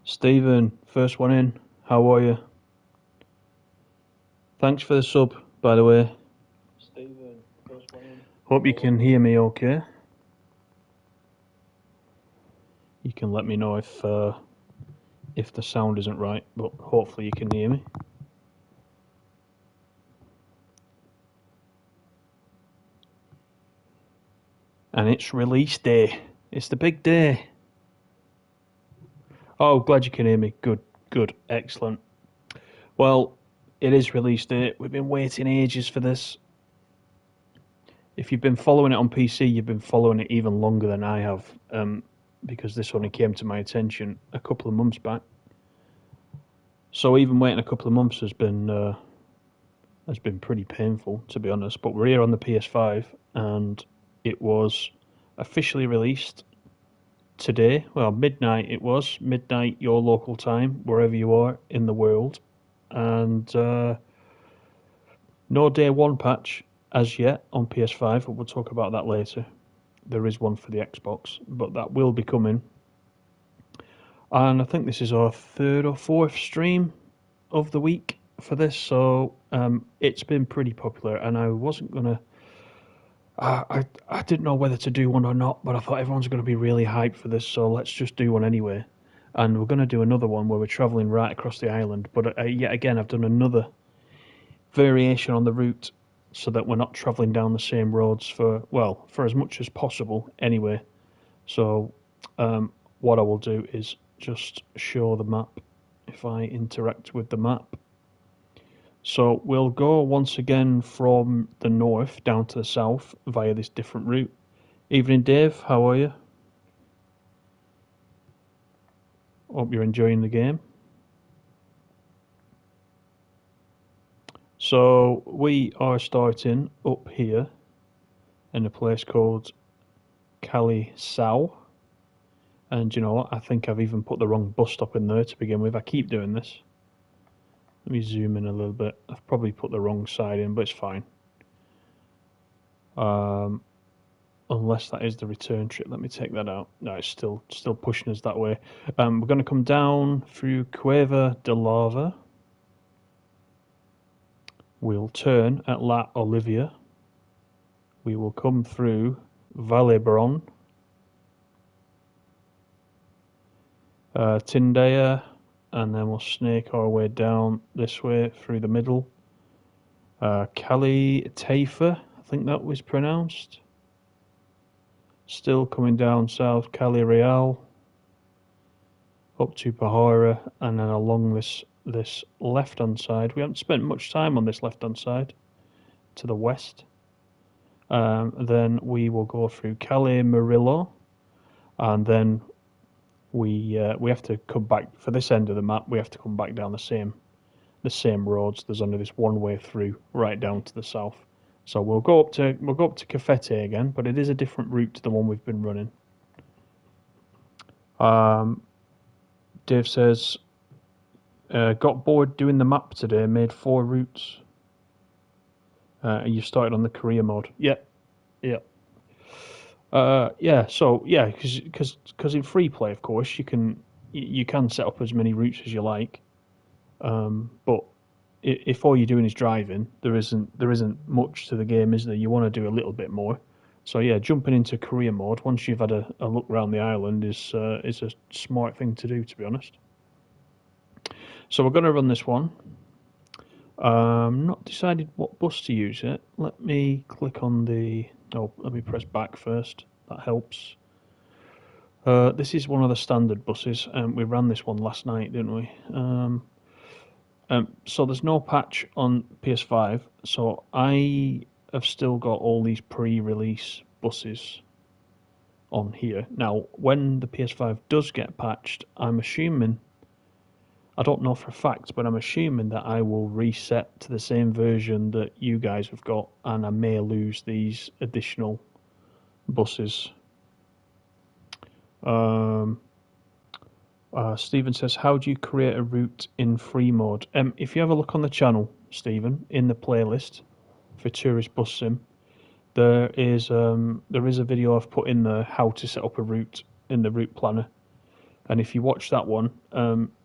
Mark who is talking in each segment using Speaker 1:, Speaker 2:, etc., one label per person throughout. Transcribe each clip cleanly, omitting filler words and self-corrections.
Speaker 1: Stephen, first one in. How are you? Thanks for the sub, by the way. Hope you can hear me okay. You can let me know if the sound isn't right, but hopefully you can hear me. And it's release day. It's the big day. Oh, glad you can hear me. Good, good, excellent. Well, it is release day. We've been waiting ages for this. If you've been following it on PC, you've been following it even longer than I have, because this only came to my attention a couple of months back. So even waiting a couple of months has been pretty painful, to be honest. But we're here on the PS5, and it was officially released today. Well, midnight it was. Midnight your local time, wherever you are in the world. And no day one patch as yet on PS5, but we'll talk about that later. There is one for the Xbox, but that will be coming. And I think this is our third or fourth stream of the week for this, so it's been pretty popular. And I wasn't gonna, I didn't know whether to do one or not, but I thought everyone's gonna be really hyped for this, so let's just do one anyway. And we're gonna do another one where we're traveling right across the island, but yet again I've done another variation on the route so that we're not traveling down the same roads for as much as possible anyway. So what I will do is just show the map if I interact with the map. So we'll go once again from the north down to the south via this different route. Evening, Dave. How are you? Hope you're enjoying the game. So we are starting up here in a place called Cali Sao. And you know what? I think I've even put the wrong bus stop in there to begin with. I keep doing this. Let me zoom in a little bit. I've probably put the wrong side in, but it's fine. Unless that is the return trip. Let me take that out. No, it's still pushing us that way. We're going to come down through Cueva de Lava. We'll turn at La Olivia. We will come through Vallebron, Tindaya, and then we'll snake our way down this way through the middle. Cali Taifa, I think that was pronounced. Still coming down south, Cali Real, up to Pahara, and then along this left-hand side. We haven't spent much time on this left-hand side, to the west. Then we will go through Cali Murillo, and then we have to come back for this end of the map. We have to come back down the same roads. There's only this one way through, right down to the south. So we'll go up to Cafete again, but it is a different route to the one we've been running. Dave says, got bored doing the map today. Made 4 routes. You started on the career mode. Yep. Yeah. So yeah, because in free play, of course, you can set up as many routes as you like. But if all you're doing is driving, there isn't much to the game, is there? You want to do a little bit more. So yeah, jumping into career mode once you've had a look around the island is a smart thing to do, to be honest. So we're going to run this one. Not decided what bus to use yet. Let me click on the. Oh, let me press back first. That helps. This is one of the standard buses. We ran this one last night, didn't we? So there's no patch on PS5. So I have still got all these pre-release buses on here. Now, when the PS5 does get patched, I'm assuming. I don't know for a fact, but I'm assuming that I will reset to the same version that you guys have got, and I may lose these additional buses. Stephen says, how do you create a route in free mode? If you have a look on the channel, Stephen, in the playlist for Tourist Bus Sim, there is a video I've put in there how to set up a route in the route planner. And if you watch that one,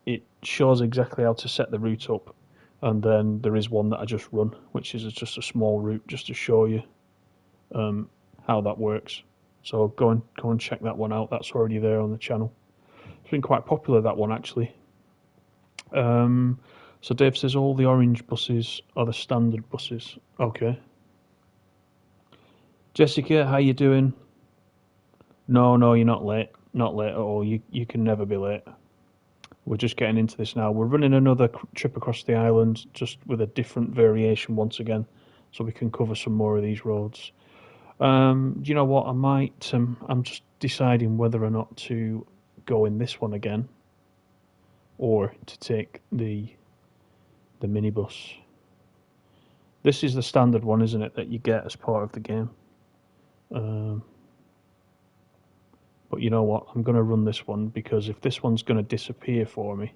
Speaker 1: it shows exactly how to set the route up. And then there is one that I just run, which is just a small route, just to show you how that works. So go and check that one out. That's already there on the channel. It's been quite popular, that one, actually. So Dave says all the orange buses are the standard buses. Okay. Jessica, how you doing? No, you're not late. Not late at all. You can never be late. We're just getting into this now. We're running another trip across the island, just with a different variation once again, so we can cover some more of these roads. Do you know what? I might. I'm just deciding whether or not to go in this one again, or to take the minibus. This is the standard one, isn't it, that you get as part of the game? But you know what? I'm going to run this one, because if this one's going to disappear for me,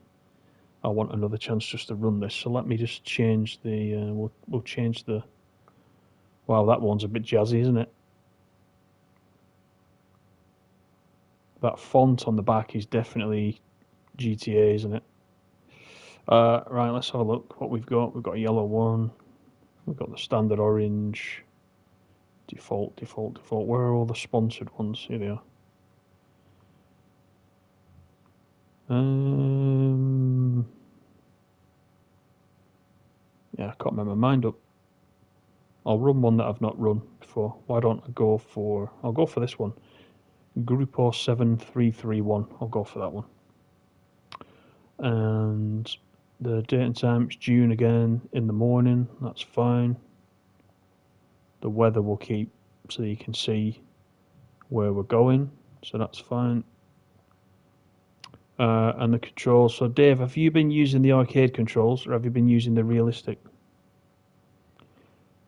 Speaker 1: I want another chance just to run this. So let me just change the. We'll change the. Wow, that one's a bit jazzy, isn't it? That font on the back is definitely GTA, isn't it? Right, let's have a look what we've got. We've got a yellow one. We've got the standard orange. Default. Where are all the sponsored ones? Here they are. Yeah, I can't remember. Mind up. I'll run one that I've not run before. Why don't I go for... I'll go for this one. Grupo 7331. I'll go for that one. And the date and time, it's June again, in the morning. That's fine. The weather will keep so you can see where we're going. So that's fine. And the controls. So Dave, have you been using the arcade controls, or have you been using the realistic?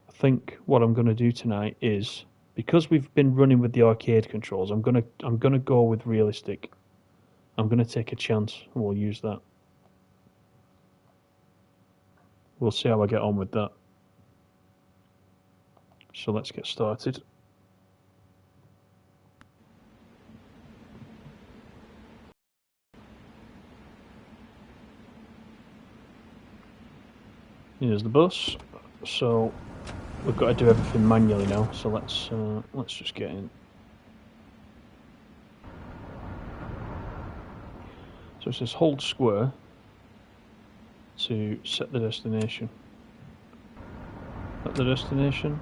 Speaker 1: I think what I'm going to do tonight is, because we've been running with the arcade controls, I'm gonna go with realistic. I'm gonna take a chance, and we'll use that. We'll see how I get on with that. So let's get started. Here's the bus. So we've got to do everything manually now. So let's just get in. So it says hold square to set the destination. Set the destination.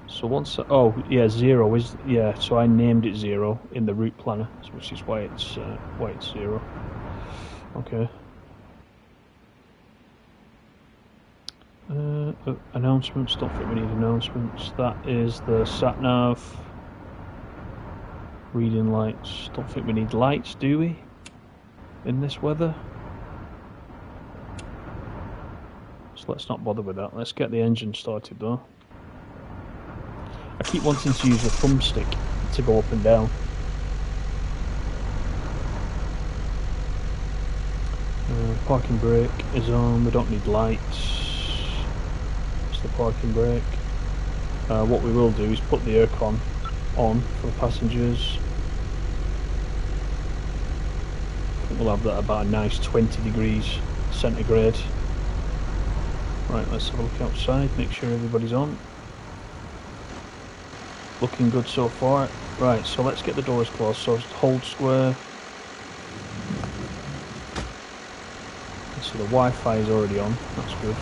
Speaker 1: So once, oh yeah, 0 is, yeah. So I named it 0 in the route planner, which is why it's 0. Okay. Announcements. Don't think we need announcements. That is the sat nav. Reading lights. Don't think we need lights, do we? In this weather. So let's not bother with that. Let's get the engine started though. I keep wanting to use the thumbstick to go up and down. Parking brake is on. We don't need lights. It's the parking brake. What we will do is put the aircon on for the passengers. I think we'll have that about a nice 20 degrees centigrade. Right, let's have a look outside, make sure everybody's on. Looking good so far. Right, so let's get the doors closed. So hold square. So the Wi-Fi is already on, that's good.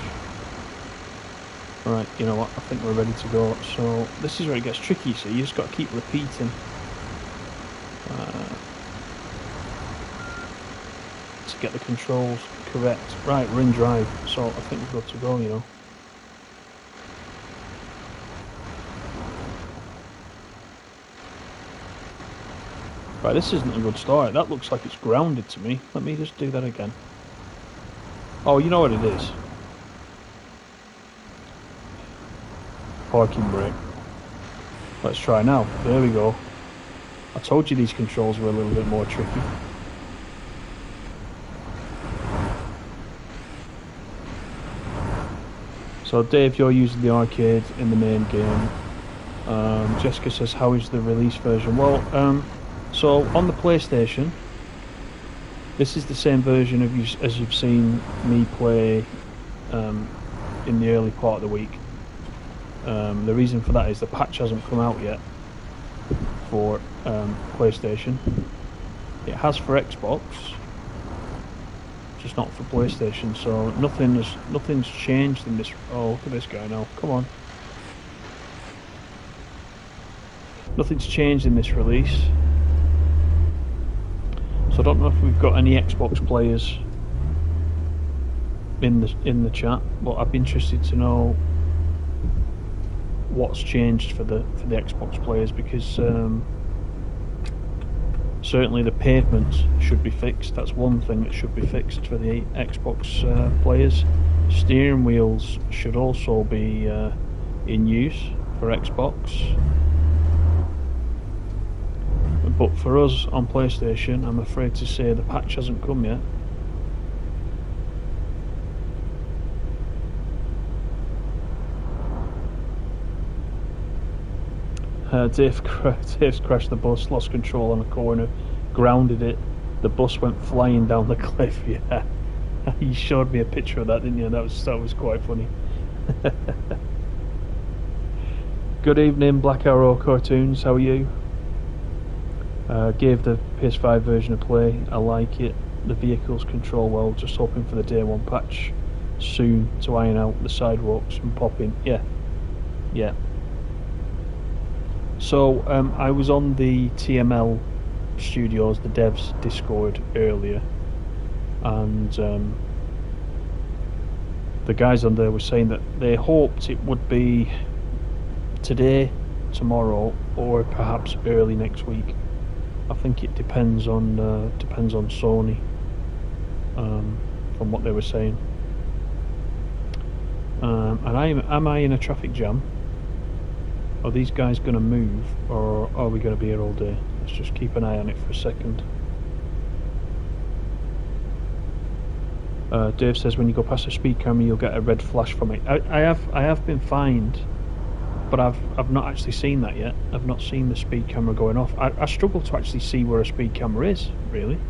Speaker 1: Right, you know what, I think we're ready to go. So this is where it gets tricky, so you just got to keep repeating. To get the controls correct. Right, we're in drive, so I think we've got to go, you know. Right, this isn't a good start. That looks like it's grounded to me. Let me just do that again. Oh, you know what it is. Parking brake. Let's try now. There we go. I told you these controls were a little bit more tricky. So Dave, you're using the arcade in the main game. Jessica says, how is the release version? Well, So on the PlayStation, this is the same version of as you've seen me play in the early part of the week. The reason for that is the patch hasn't come out yet for PlayStation. It has for Xbox, just not for PlayStation. So nothing's changed in this. Oh, look at this guy now! Come on. Nothing's changed in this release. So I don't know if we've got any Xbox players in the chat, but I'd be interested to know what's changed for the Xbox players, because certainly the pavements should be fixed. That's one thing that should be fixed for the Xbox players. Steering wheels should also be in use for Xbox. But for us on PlayStation, I'm afraid to say the patch hasn't come yet. Dave's crashed the bus, lost control on a corner, grounded it. The bus went flying down the cliff. Yeah, you showed me a picture of that, didn't you? That was quite funny. Good evening, Black Arrow Cartoons. How are you? Gave the PS5 version a play. I like it. The vehicles control well. Just hoping for the day one patch soon to iron out the sidewalks and pop in. Yeah. So I was on the TML Studios, the devs Discord earlier, and the guys on there were saying that they hoped it would be today, tomorrow, or perhaps early next week. I think it depends on Sony, from what they were saying. And am I in a traffic jam? Are these guys going to move, or are we going to be here all day? Let's just keep an eye on it for a second. Dave says when you go past a speed camera, you'll get a red flash from it. I have been fined, but I've not actually seen that yet. I've not seen the speed camera going off. I struggle to actually see where a speed camera is, really.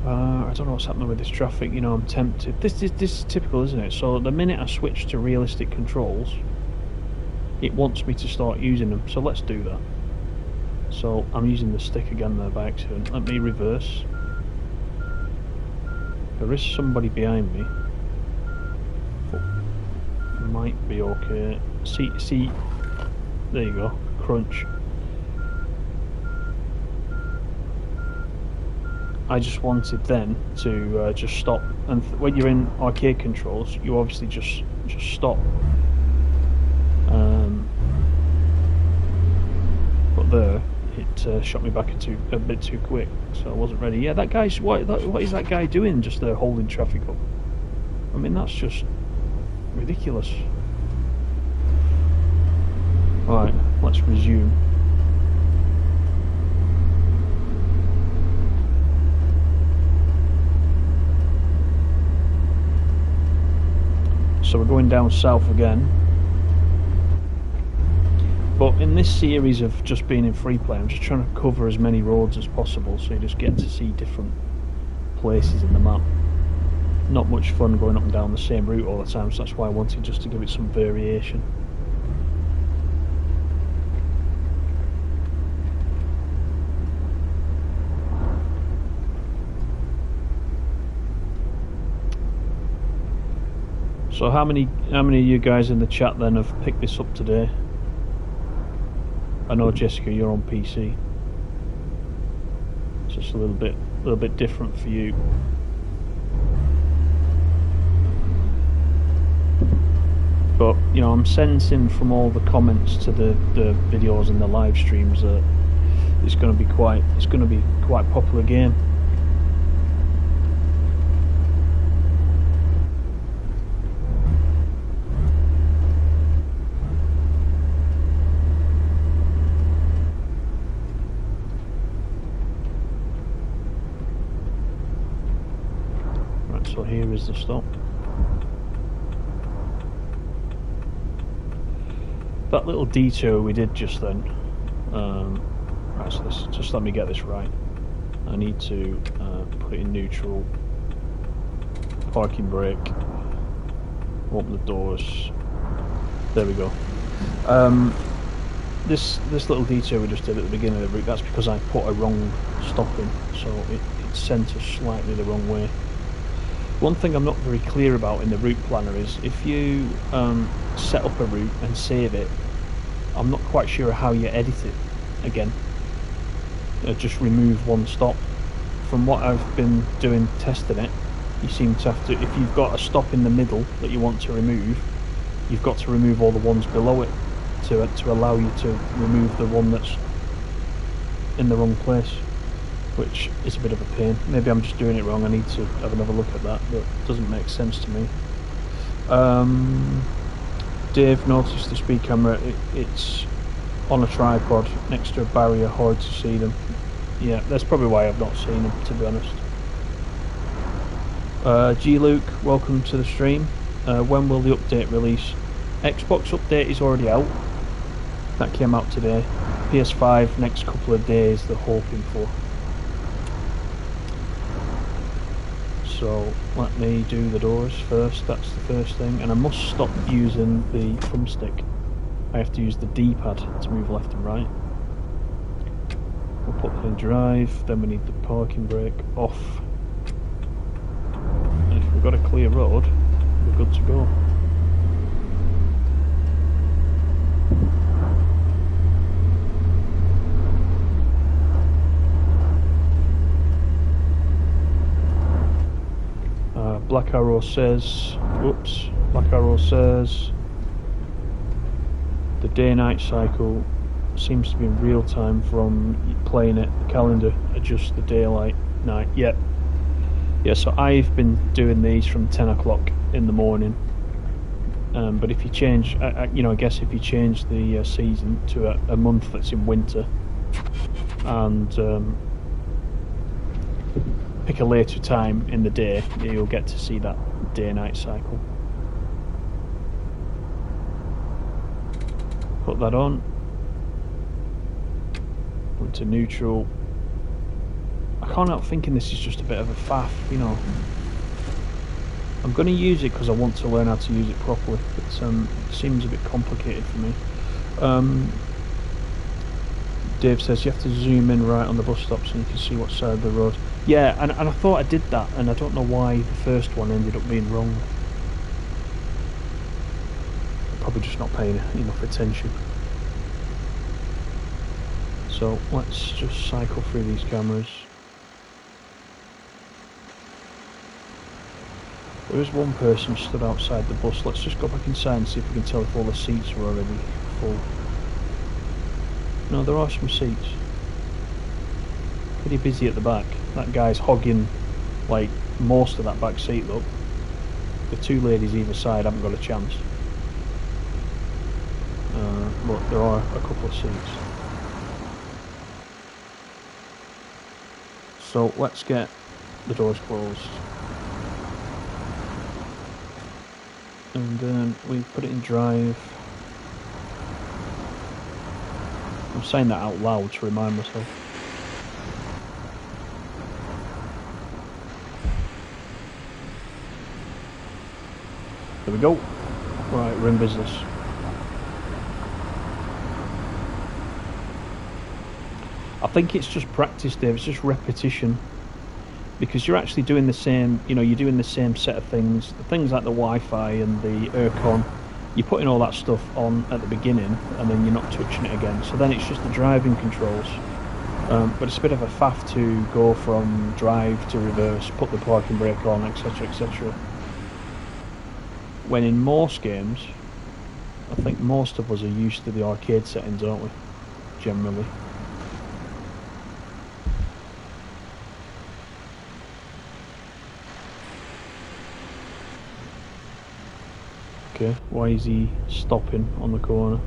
Speaker 1: I don't know what's happening with this traffic. You know, I'm tempted. This is typical, isn't it? So the minute I switch to realistic controls, it wants me to start using them. So let's do that. So I'm using the stick again there by accident. Let me reverse. There is somebody behind me. Might be okay. See, there you go. Crunch. I just wanted then to just stop, and when you're in arcade controls, you obviously just stop. But there, it shot me back a bit too quick, so I wasn't ready. Yeah, that guy's what is that guy doing? Just there holding traffic up. I mean, that's just ridiculous. Right, let's resume. So we're going down south again. But in this series of just being in free play, I'm just trying to cover as many roads as possible, so you just get to see different places in the map. Not much fun going up and down the same route all the time, so that's why I wanted just to give it some variation. So how many of you guys in the chat then have picked this up today? I know Jessica, you're on PC. It's just a little bit different for you. But you know, I'm sensing from all the comments to the videos and the live streams that it's going to be quite a popular game. So here is the stop. That little detour we did just then Right, so this, just let me get this right. I need to put it in neutral, parking brake, open the doors. There we go. This little detour we just did at the beginning of the route, that's because I put a wrong stop in, so it sent us slightly the wrong way. One thing I'm not very clear about in the route planner is if you set up a route and save it, I'm not quite sure how you edit it again. Just remove one stop. From what I've been doing testing it, you seem to have to, if you've got a stop in the middle that you want to remove, you've got to remove all the ones below it to allow you to remove the one that's in the wrong place, which is a bit of a pain. Maybe I'm just doing it wrong. I need to have another look at that, but it doesn't make sense to me. Dave noticed the speed camera, it's on a tripod next to a barrier, hard to see them. Yeah, that's probably why I've not seen them, to be honest. G Luke, welcome to the stream. When will the update release? Xbox update is already out. That came out today. PS5 next couple of days they're hoping for. So let me do the doors first, that's the first thing. And I must stop using the thumbstick. I have to use the D-pad to move left and right. We'll put that in drive, then we need the parking brake off. And if we've got a clear road, we're good to go. Black Arrow says, the day-night cycle seems to be in real time from playing it. The calendar adjusts the daylight night. Yep. Yeah, so I've been doing these from 10 o'clock in the morning. But if you change, I guess if you change the season to a month that's in winter and pick a later time in the day, you'll get to see that day-night cycle. Put that on. Into neutral. I can't help thinking this is just a bit of a faff, you know. I'm going to use it because I want to learn how to use it properly, but it seems a bit complicated for me. Dave says you have to zoom in right on the bus stop so you can see what side of the road. Yeah, and I thought I did that, and I don't know why the first one ended up being wrong. Probably just not paying enough attention. So let's just cycle through these cameras. There is one person stood outside the bus. Let's just go back inside and see if we can tell if all the seats are already full. No, there are some seats. Pretty busy at the back. That guy's hogging like most of that back seat though. The two ladies either side haven't got a chance. But there are a couple of seats. So let's get the doors closed. And then we put it in drive. I'm saying that out loud to remind myself. There we go. Right, we're in business. I think it's just practice, Dave. It's just repetition. Because you're actually doing the same, you're doing the same set of things. The things like the Wi-Fi and the aircon, you're putting all that stuff on at the beginning and then you're not touching it again. So then it's just the driving controls. But it's a bit of a faff to go from drive to reverse, put the parking brake on, etc, etc. When in most games, I think most of us are used to the arcade settings, aren't we? Generally. Okay, why is he stopping on the corner?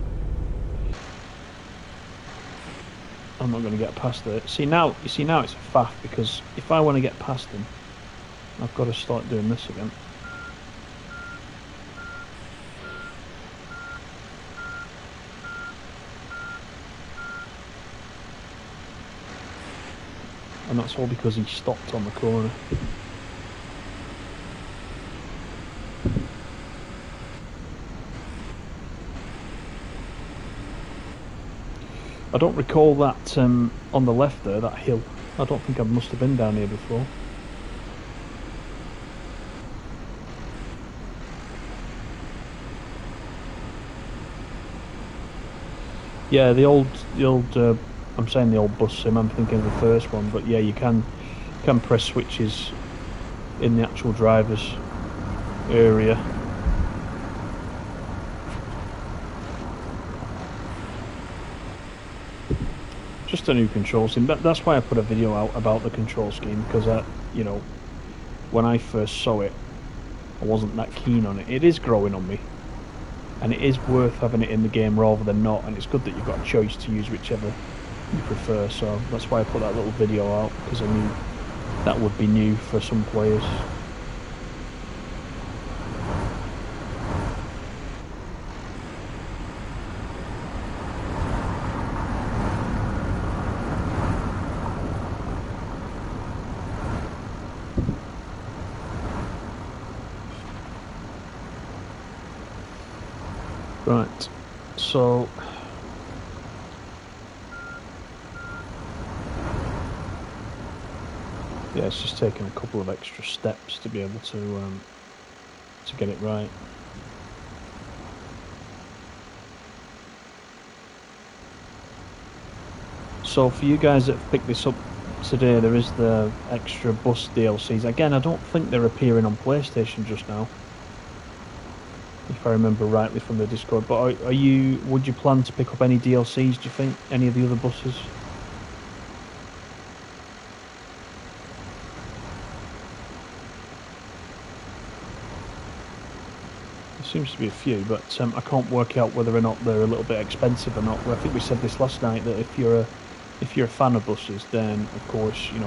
Speaker 1: I'm not going to get past it. Now it's a faff because if I want to get past him, I've got to start doing this again. and that's all because he stopped on the corner. I don't recall that on the left there, that hill. I don't think I must have been down here before. Yeah, the old. I'm saying the old bus sim. I'm thinking of the first one, but yeah, you can press switches in the actual driver's area. Just a new control scheme. That's why I put a video out about the control scheme, because you know, when I first saw it, I wasn't that keen on it. It is growing on me, and it is worth having it in the game rather than not. And it's good that you've got a choice to use whichever you prefer. So that's why I put that little video out, because I knew that would be new for some players. Right, so yeah, it's just taking a couple of extra steps to be able to get it right. So for you guys that have picked this up today, there is the extra bus DLCs. Again, I don't think they're appearing on PlayStation just now, if I remember rightly from the Discord. But would you plan to pick up any DLCs, do you think? Any of the other buses? There seems to be a few, but I can't work out whether or not they're a little bit expensive or not. I think we said this last night, that if you're a fan of buses, then of course you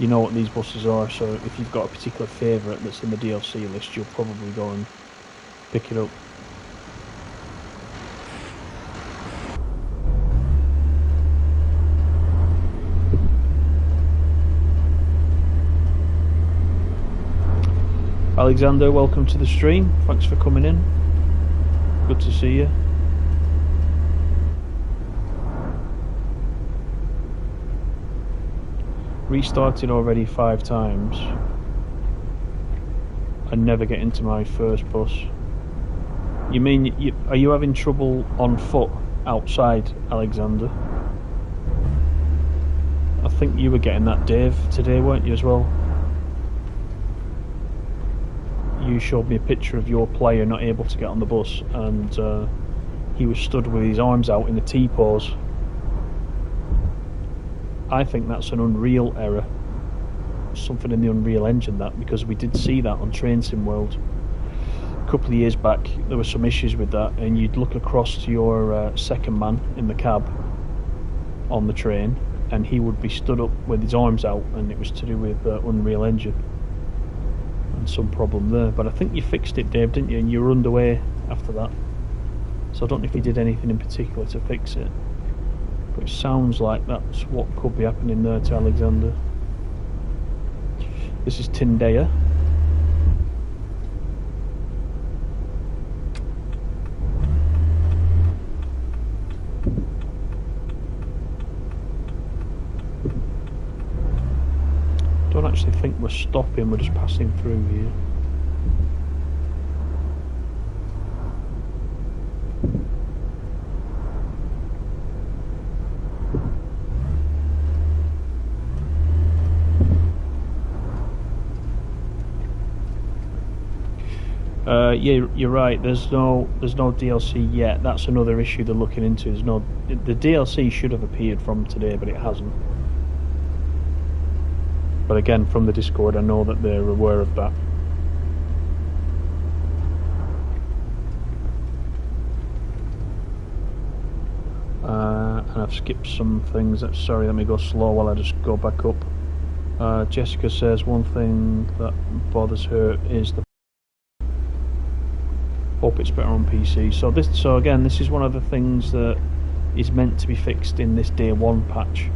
Speaker 1: know what these buses are. So if you've got a particular favourite that's in the DLC list, you'll probably go and pick it up. Alexander, welcome to the stream. Thanks for coming in. Good to see you. Restarted already 5 times and never get into my first bus. You mean, are you having trouble on foot outside, Alexander? I think you were getting that, Dave, today, weren't you, as well? You showed me a picture of your player not able to get on the bus, and he was stood with his arms out in the T-pose. I think that's an Unreal error. Something in the Unreal Engine, that, because we did see that on Train Sim World. A couple of years back, there were some issues with that, and you'd look across to your second man in the cab on the train, and he would be stood up with his arms out, and it was to do with Unreal Engine. And some problem there. But I think you fixed it, Dave, didn't you? And you were underway after that. So I don't know if you did anything in particular to fix it. But it sounds like that's what could be happening there to Alexander. This is Tindaya. Don't actually think we're stopping, we're just passing through here. Yeah, you're right. There's no DLC yet. That's another issue they're looking into. The DLC should have appeared from today, but it hasn't. But again, from the Discord, I know that they're aware of that. And I've skipped some things. Sorry, let me go slow while I just go back up. Jessica says one thing that bothers her is the. Hope it's better on PC. So again, this is one of the things that is meant to be fixed in this day 1 patch.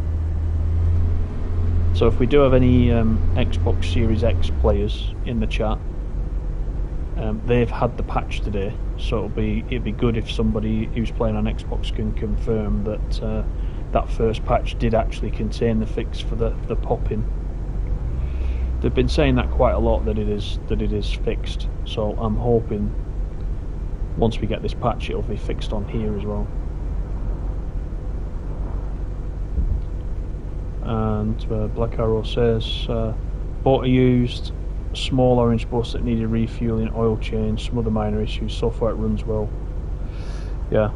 Speaker 1: So if we do have any Xbox Series X players in the chat, they've had the patch today, so it'd be good if somebody who's playing on Xbox can confirm that that first patch did actually contain the fix for the pop-in. They've been saying that quite a lot, that it is fixed. So I'm hoping once we get this patch, it'll be fixed on here as well. And Black Arrow says, bought a used small orange bus that needed refueling, oil change, some other minor issues. So far it runs well. Yeah.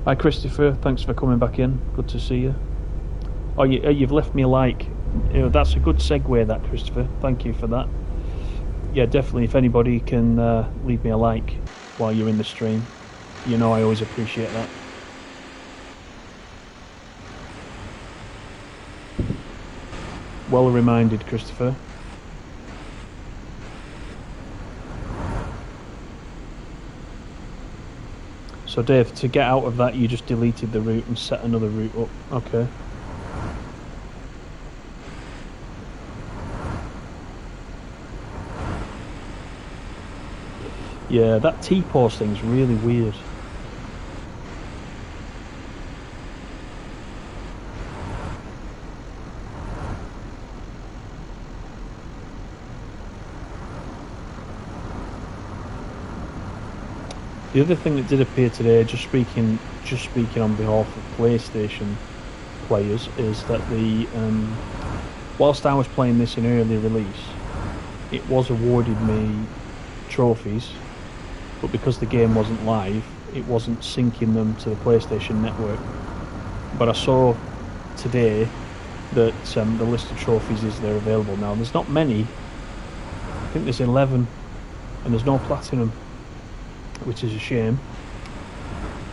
Speaker 1: Hi Christopher, thanks for coming back in. Good to see you. Oh, you've left me a like. That's a good segue, that, Christopher. Thank you for that. Yeah, definitely. If anybody can leave me a like while you're in the stream, I always appreciate that. Well reminded, Christopher. So Dave, to get out of that, you just deleted the route and set another route up. Okay. Yeah, that T-pause thing's really weird. The other thing that did appear today, just speaking on behalf of PlayStation players, is that whilst I was playing this in early release, it was awarded me trophies, but because the game wasn't live, it wasn't syncing them to the PlayStation Network. But I saw today that the list of trophies is there available now. There's not many. I think there's 11, and there's no platinum, which is a shame.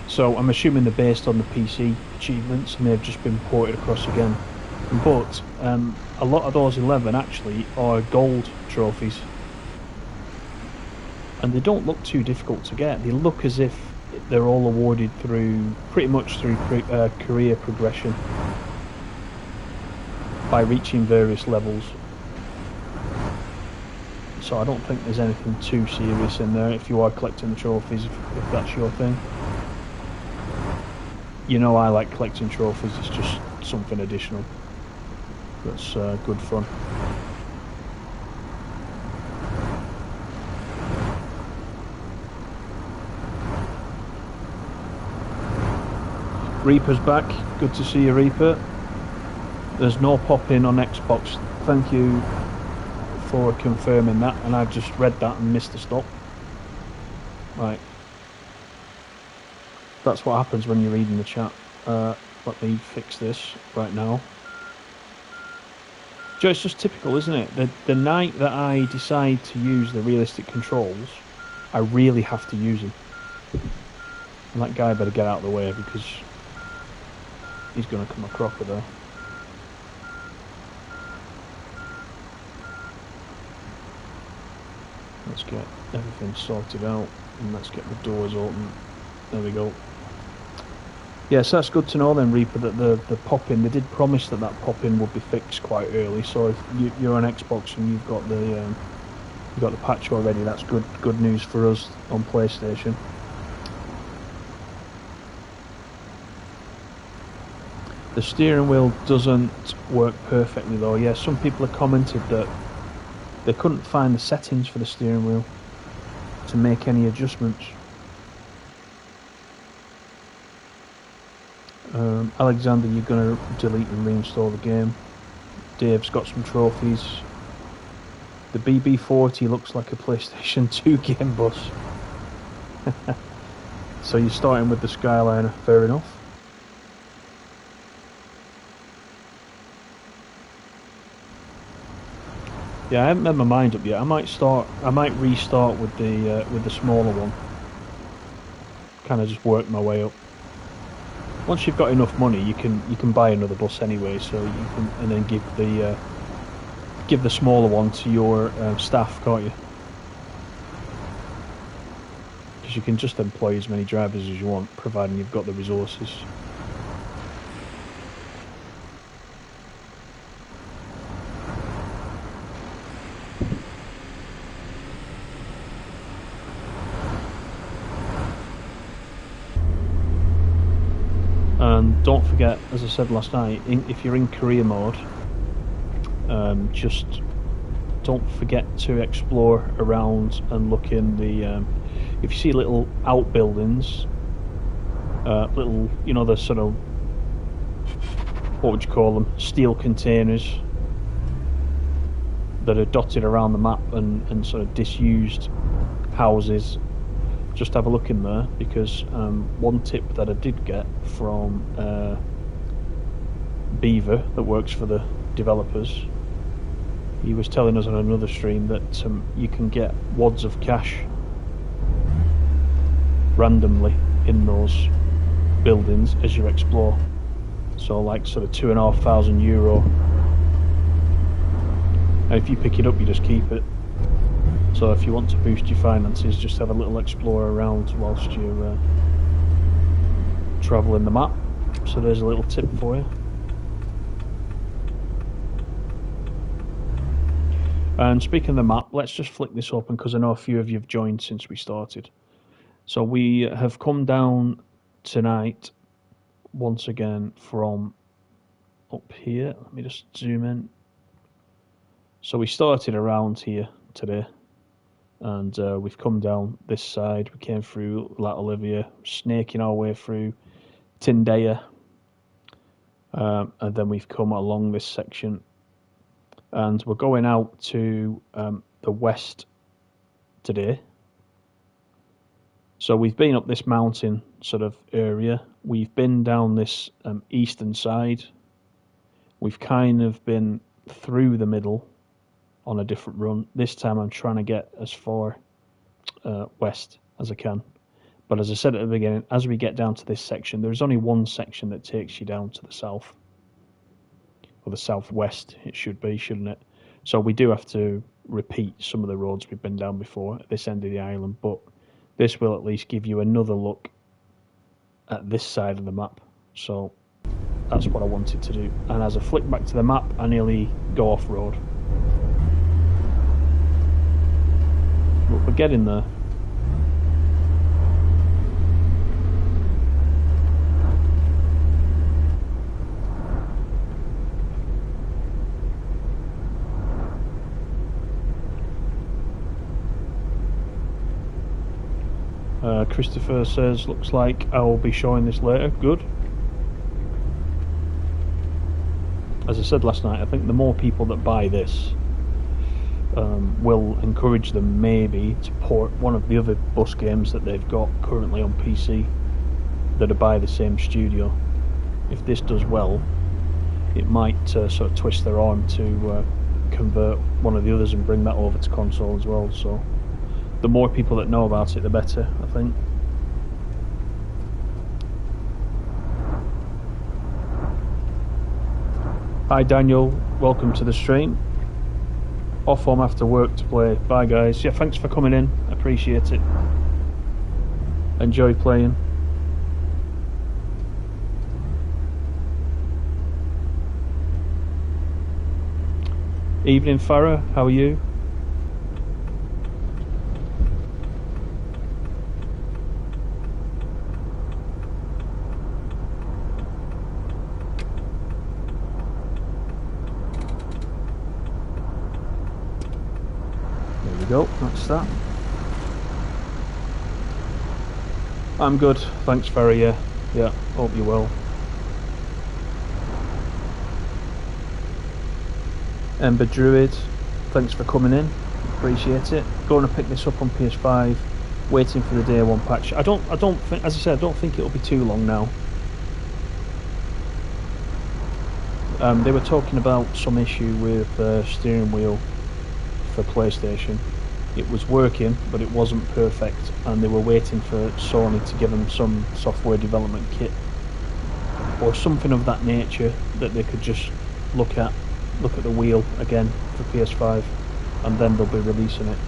Speaker 1: So I'm assuming they're based on the PC achievements and they've just been ported across again. But a lot of those 11 actually are gold trophies, and they don't look too difficult to get. They look as if they're all awarded pretty much through career progression by reaching various levels. So I don't think there's anything too serious in there if you are collecting the trophies, if that's your thing. I like collecting trophies. It's just something additional that's good fun. Reaper's back. Good to see you, Reaper. There's no pop-in on Xbox. Thank you for confirming that, and I've just read that and missed the stop. Right. That's what happens when you're reading the chat. Let me fix this right now. Joe, it's just typical, isn't it? The night that I decide to use the realistic controls, I really have to use them. And that guy better get out of the way, because he's going to come a cropper there. Let's get everything sorted out, and let's get the doors open. There we go. Yes, that's good to know then, Reaper, that the pop-in, they did promise that pop-in would be fixed quite early. So if you're on Xbox and you've got the patch already, that's good news for us on PlayStation. The steering wheel doesn't work perfectly though. Yeah, some people have commented that they couldn't find the settings for the steering wheel to make any adjustments. Alexander, you're going to delete and reinstall the game. Dave's got some trophies. The BB40 looks like a PlayStation 2 game bus. So you're starting with the Skyliner, fair enough. Yeah, I haven't made my mind up yet. I might restart with the smaller one. Kind of just work my way up. Once you've got enough money, you can buy another bus anyway. So you can, and then give the smaller one to your staff, can't you? Because you can just employ as many drivers as you want, providing you've got the resources. And don't forget, as I said last night, if you're in career mode, just don't forget to explore around and look in the. If you see little outbuildings, little, the sort of, what would you call them? Steel containers that are dotted around the map and sort of disused houses. Just have a look in there, because one tip that I did get from Beaver, that works for the developers, he was telling us on another stream that you can get wads of cash randomly in those buildings as you explore. So like sort of €2,500. And if you pick it up, you just keep it. So if you want to boost your finances, just have a little explore around whilst you're travelling the map. So there's a little tip for you. And speaking of the map, let's just flick this open, because I know a few of you have joined since we started. So we have come down tonight once again from up here. Let me just zoom in. So we started around here today, and we've come down this side. We came through La Olivia, snaking our way through Tindaya, and then we've come along this section, and we're going out to the west today. So we've been up this mountain sort of area. We've been down this eastern side. We've kind of been through the middle on a different run. This time I'm trying to get as far west as I can. But as I said at the beginning, as we get down to this section, there's only one section that takes you down to the south. Or the southwest, it should be, shouldn't it? So we do have to repeat some of the roads we've been down before at this end of the island, but this will at least give you another look at this side of the map. So that's what I wanted to do. And as I flick back to the map, I nearly go off-road. But we're getting there. Christopher says, looks like I will be showing this later. Good. As I said last night, I think the more people that buy this will encourage them maybe to port one of the other bus games that they've got currently on PC that are by the same studio. If this does well, it might sort of twist their arm to convert one of the others and bring that over to console as well. So the more people that know about it, the better, I think. Hi Daniel, welcome to the stream. Off home after work to play. Bye guys. Yeah, thanks for coming in. Appreciate it. Enjoy playing. Evening Farah, how are you? Go, that's that. I'm good, thanks Ferry, yeah, hope you're well. Ember Druid, thanks for coming in, appreciate it. Going to pick this up on PS5, waiting for the day one patch. I don't think, as I said, I don't think it'll be too long now. They were talking about some issue with steering wheel for PlayStation. It was working, but it wasn't perfect, and they were waiting for Sony to give them some software development kit or something of that nature that they could just look at the wheel again for PS5, and then they'll be releasing it.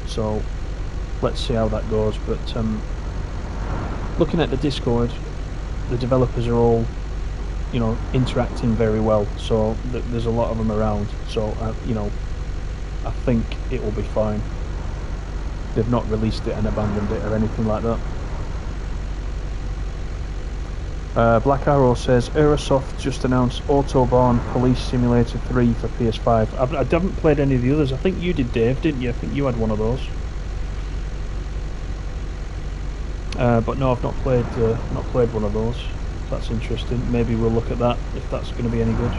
Speaker 1: So let's see how that goes. But looking at the Discord, the developers are all, interacting very well. So there's a lot of them around. So I think it will be fine. They've not released it and abandoned it or anything like that. Black Arrow says Aerosoft just announced Autobahn Police Simulator 3 for PS5. I haven't played any of the others. I think you did, Dave, didn't you? I think you had one of those. But no, I've not played one of those. That's interesting. Maybe we'll look at that if that's going to be any good.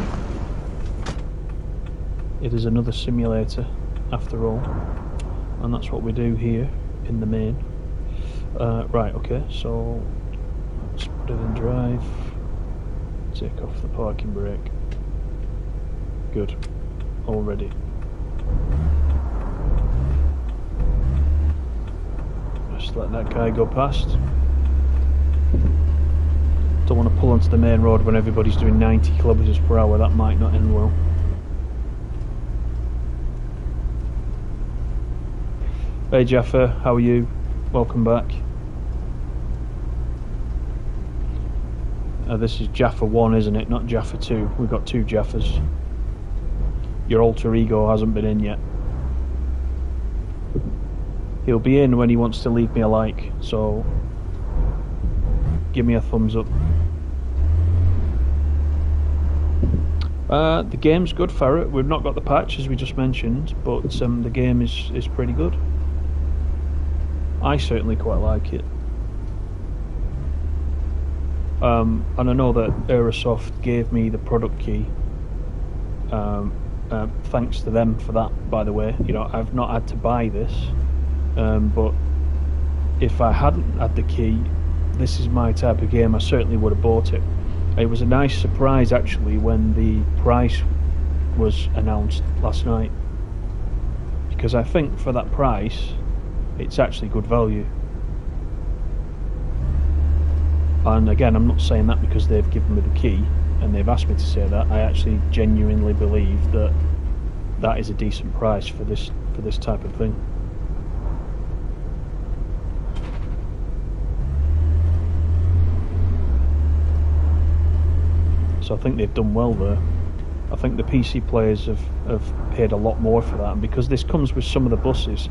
Speaker 1: It is another simulator, after all, and that's what we do here in the main. Right, okay, so let's put it in drive. Take off the parking brake. Good. All ready. Just let that guy go past. Don't want to pull onto the main road when everybody's doing 90 kilometers per hour. That might not end well. Hey Jaffa, how are you? Welcome back. This is Jaffa 1, isn't it? Not Jaffa 2. We've got two Jaffas. Your alter ego hasn't been in yet. He'll be in when he wants to leave me a like, so give me a thumbs up. The game's good, Farrett. We've not got the patch, as we just mentioned, but the game is pretty good. I certainly quite like it. And I know that Aerosoft gave me the product key. Thanks to them for that, by the way. You know, I've not had to buy this, but if I hadn't had the key, this is my type of game. I certainly would have bought it. It was a nice surprise actually when the price was announced last night, because I think for that price it's actually good value. And again, I'm not saying that because they've given me the key and they've asked me to say that. I actually genuinely believe that that is a decent price for this type of thing. So I think they've done well there. I think the PC players have paid a lot more for that, and because this comes with some of the buses,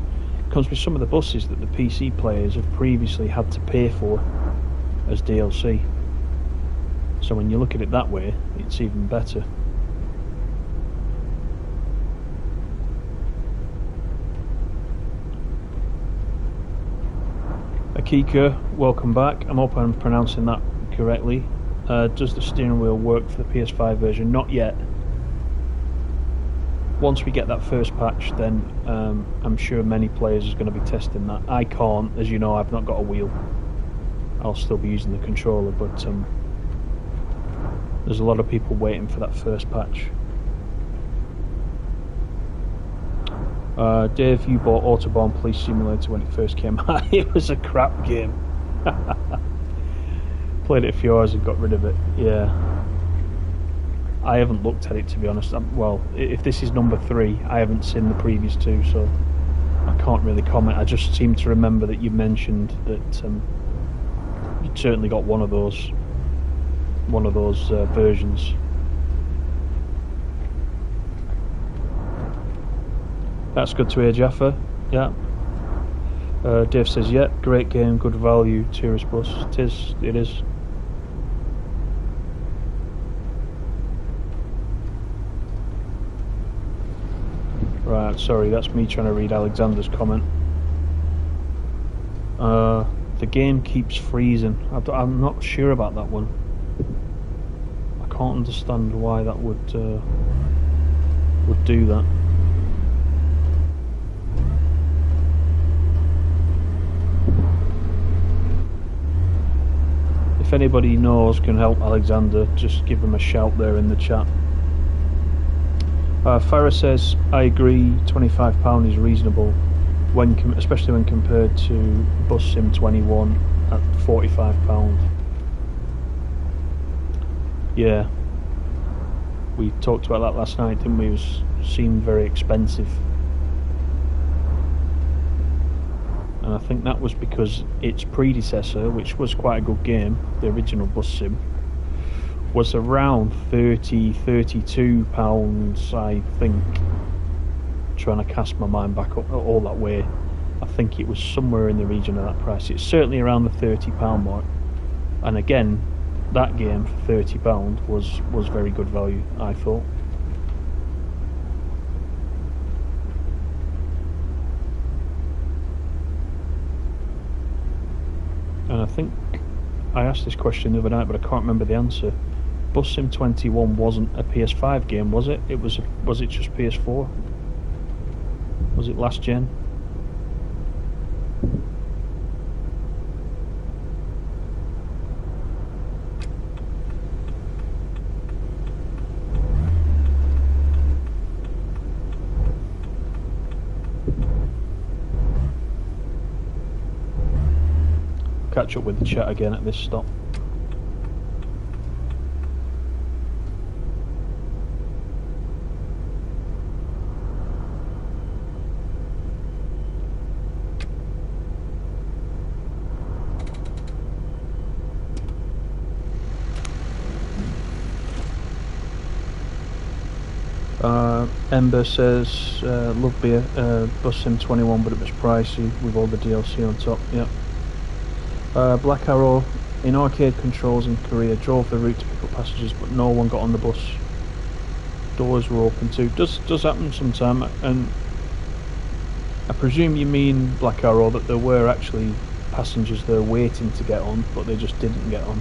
Speaker 1: that the PC players have previously had to pay for as DLC. So when you look at it that way, it's even better. Akika, welcome back. I hope I'm pronouncing that correctly. Does the steering wheel work for the PS5 version? Not yet. Once we get that first patch, then I'm sure many players is going to be testing that. I can't, as you know, I've not got a wheel. I'll still be using the controller, but there's a lot of people waiting for that first patch. Dave, you bought Autobahn Police Simulator when it first came out. It was a crap game. Played it a few hours and got rid of it. Yeah, I haven't looked at it, to be honest. Well, if this is number 3, I haven't seen the previous 2, so I can't really comment. I just seem to remember that you mentioned that you'd certainly got one of those versions. That's good to hear, Jaffa. Yeah. Dave says, yeah, great game, good value, tourist bus. It is. Right, sorry, that's me trying to read Alexander's comment. The game keeps freezing. I'm not sure about that one. I can't understand why that would do that. If anybody knows can help Alexander, just give him a shout there in the chat. Farah says, I agree, £25 is reasonable, especially when compared to Bus Sim 21 at £45. Yeah, we talked about that last night, didn't we? It seemed very expensive. And I think that was because its predecessor, which was quite a good game, the original Bus Sim, was around £32, I think. Trying to cast my mind back up all that way, I think it was somewhere in the region of that price. It's certainly around the £30 mark. And again, that game for £30 was very good value, I thought. And I think I asked this question the other night, but I can't remember the answer. Bus Sim 21 wasn't a PS5 game, was it? Was it just PS4? Was it last gen? Catch up with the chat again at this stop. Ember says, love beer, Bus Sim 21, but it was pricey with all the DLC on top. Yep. Black Arrow, in arcade controls in Korea, drove the route to pick up passengers, but no one got on the bus. Doors were open too. Does happen sometime, and I presume you mean, Black Arrow, that there were actually passengers there waiting to get on, but they just didn't get on.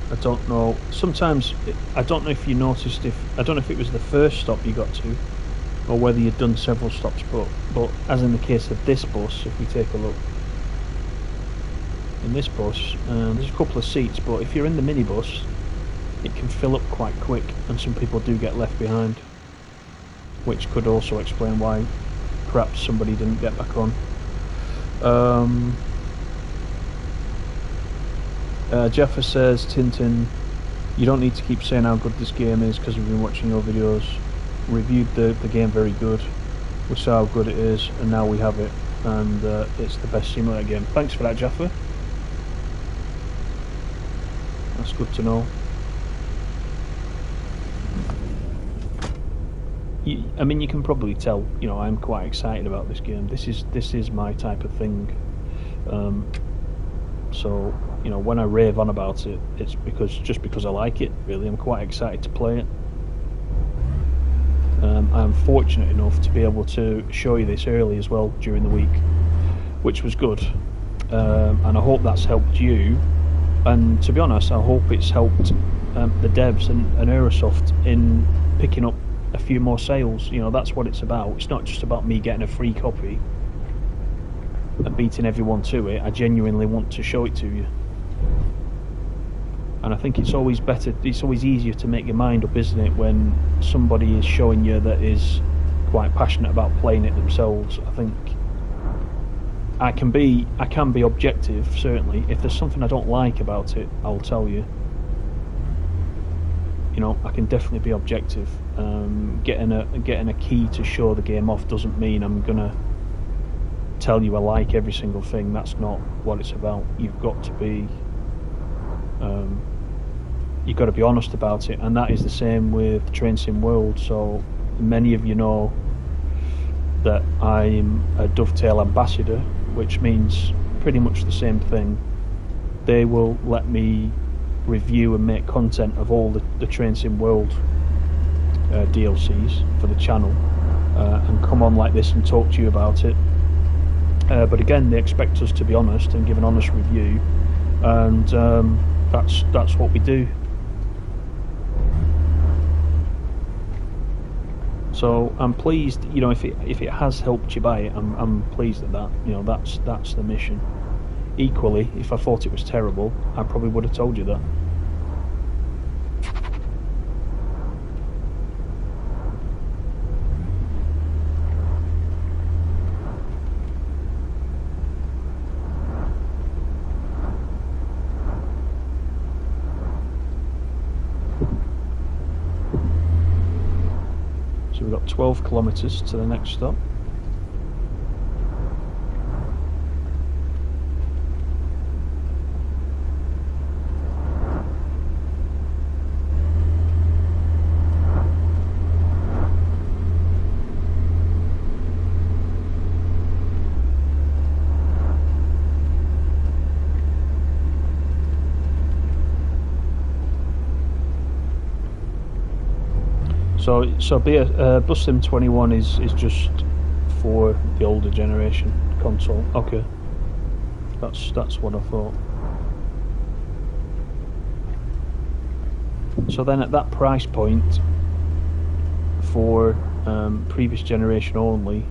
Speaker 1: I don't know. Sometimes I don't know if you noticed I don't know if it was the first stop you got to, or whether you'd done several stops. But as in the case of this bus, if we take a look in this bus, there's a couple of seats, but if you're in the minibus, it can fill up quite quick, and some people do get left behind, which could also explain why perhaps somebody didn't get back on. Jeffer says, Tintin, you don't need to keep saying how good this game is because we've been watching your videos. Reviewed the game very good. We saw how good it is, and now we have it, and it's the best simulator game. Thanks for that, Jaffa. That's good to know. I mean, you can probably tell, you know, I'm quite excited about this game. This is my type of thing. So, you know, when I rave on about it, it's just because I like it, really. I'm quite excited to play it. I'm fortunate enough to be able to show you this early as well during the week, which was good. And I hope that's helped you. And to be honest, I hope it's helped the devs and Aerosoft in picking up a few more sales. You know, that's what it's about. It's not just about me getting a free copy and beating everyone to it. I genuinely want to show it to you. And I think it's always better, it's always easier to make your mind up, isn't it, when somebody is showing you that is quite passionate about playing it themselves. I think I can be objective, certainly. If there's something I don't like about it, I'll tell you. You know, I can definitely be objective. Getting a key to show the game off doesn't mean I'm gonna tell you I like every single thing. That's not what it's about. You've got to be honest about it, and that is the same with Train Sim World. So many of you know that I'm a Dovetail ambassador, which means pretty much the same thing. They will let me review and make content of all the Train Sim World DLCs for the channel, and come on like this and talk to you about it. But again, they expect us to be honest and give an honest review, and that's what we do. So I'm pleased, you know, if it has helped you buy it, I'm pleased at that. You know, that's the mission. Equally, if I thought it was terrible, I probably would have told you that. So we've got 12 kilometres to the next stop. Bus Sim 21 is just for the older generation console. Okay, that's what I thought. So then, at that price point, for previous generation only,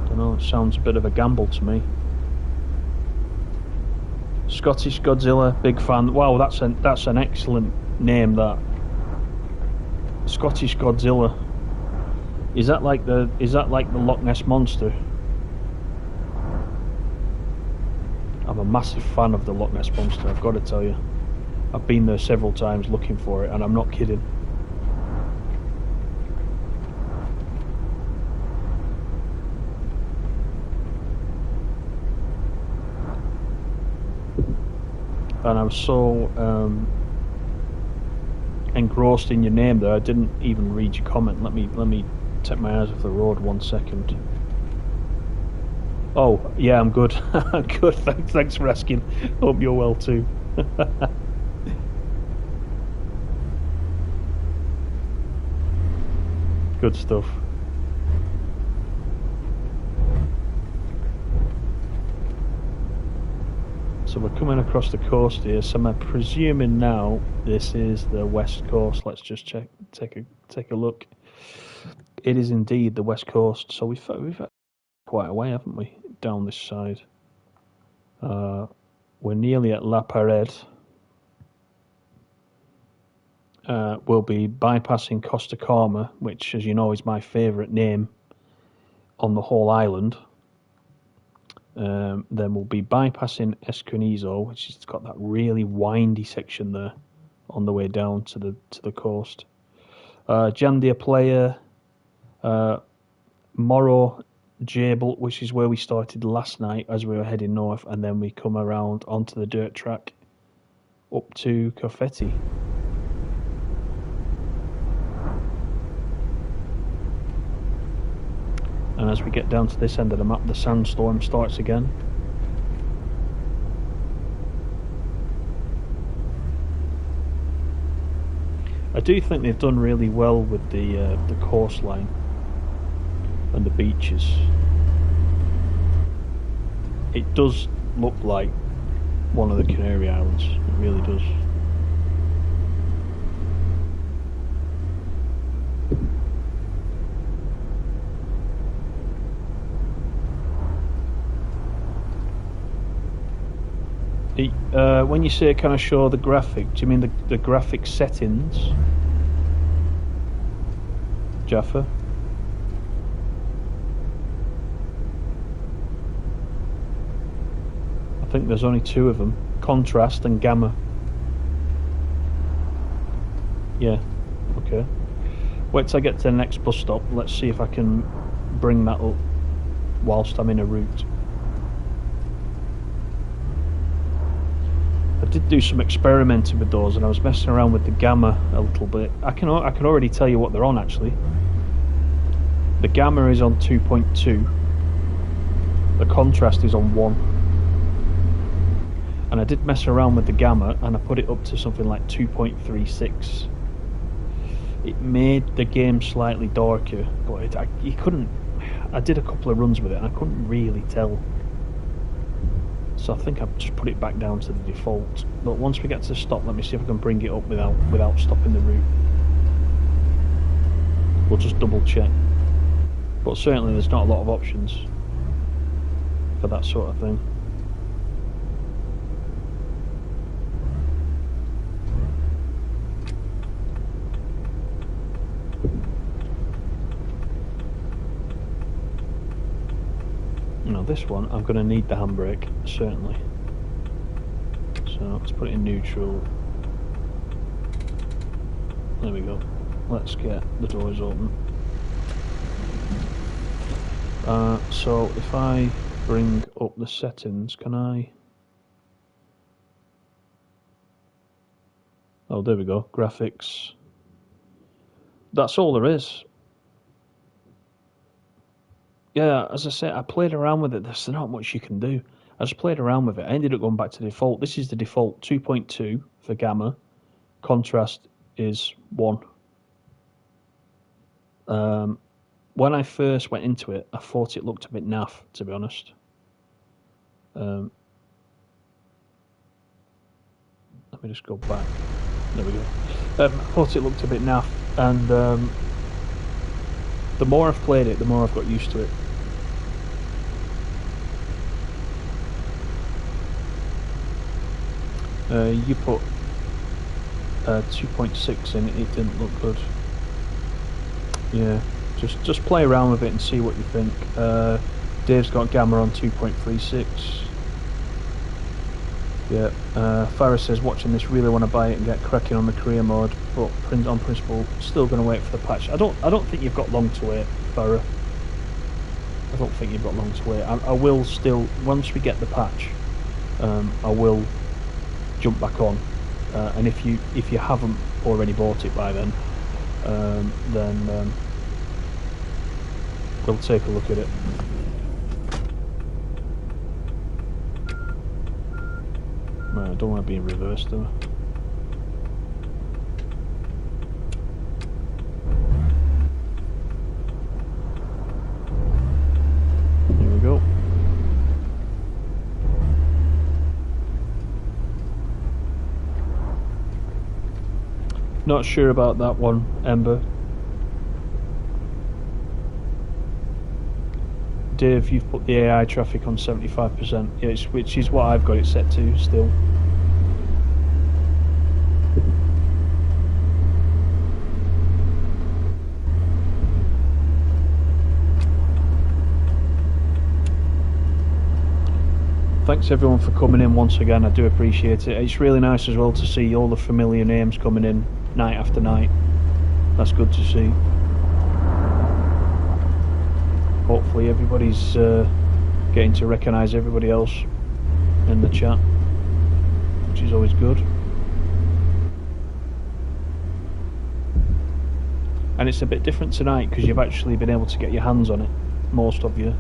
Speaker 1: I don't know. It sounds a bit of a gamble to me. Scottish Godzilla, big fan. Wow, that's an excellent name. That Scottish Godzilla. Is that like the Loch Ness monster? I'm a massive fan of the Loch Ness monster. I've got to tell you, I've been there several times looking for it, and I'm not kidding. And I was so engrossed in your name there, I didn't even read your comment. Let me take my eyes off the road 1 second. Oh yeah, I'm good. I'm good. Thanks for asking. Hope you're well too. Good stuff. So we're coming across the coast here. So I'm presuming now this is the west coast. Let's just take a look. It is indeed the west coast. So we've had quite a way, haven't we, down this side? We're nearly at La Pared. We'll be bypassing Costa Corma, which, as you know, is my favourite name on the whole island. Then we'll be bypassing Esconizo, which has got that really windy section there on the way down to the coast. Jandia Player, Morro Jable, which is where we started last night as we were heading north, and then we come around onto the dirt track up to Confetti. And as we get down to this end of the map, the sandstorm starts again. I do think they've done really well with the coastline and the beaches. It does look like one of the Canary Islands. It really does. When you say can I show the graphic, do you mean the graphic settings, Jaffa? I think there's only two of them, contrast and gamma. Yeah, okay. Wait till I get to the next bus stop. Let's see if I can bring that up whilst I'm in a route. I did do some experimenting with those, and I was messing around with the gamma a little bit. I can already tell you what they're on, actually. The gamma is on 2.2. The contrast is on 1. And I did mess around with the gamma, and I put it up to something like 2.36. It made the game slightly darker, but you couldn't. I did a couple of runs with it, and I couldn't really tell. So I think I've just put it back down to the default. But once we get to the stop, let me see if I can bring it up without stopping the route. We'll just double check. But certainly there's not a lot of options for that sort of thing. Now this one, I'm going to need the handbrake, certainly. So let's put it in neutral. There we go. Let's get the doors open. So if I bring up the settings, can I? Oh, there we go. Graphics. That's all there is. Yeah, as I said, I played around with it. There's not much you can do. I just played around with it. I ended up going back to default. This is the default 2.2 for gamma. Contrast is 1. When I first went into it, I thought it looked a bit naff, to be honest. Let me just go back. There we go. I thought it looked a bit naff, and the more I've played it, the more I've got used to it. You put 2.6 in, it didn't look good. Yeah, just play around with it and see what you think. Dave's got Gamma on 2.36. Yeah, Farah says, watching this, really want to buy it and get cracking on the career mode, but on principle, still going to wait for the patch. I don't think you've got long to wait, Farah. I don't think you've got long to wait. I will still, once we get the patch, I will jump back on. And if you haven't already bought it by then we'll take a look at it. Right, I don't want to be in reverse though. Here we go. Not sure about that one, Ember. Dave, you've put the AI traffic on 75%, yeah, which is what I've got it set to still. Thanks everyone for coming in once again, I do appreciate it. It's really nice as well to see all the familiar names coming in night after night. That's good to see. Hopefully everybody's getting to recognise everybody else in the chat, which is always good. And it's a bit different tonight because you've actually been able to get your hands on it, most of you.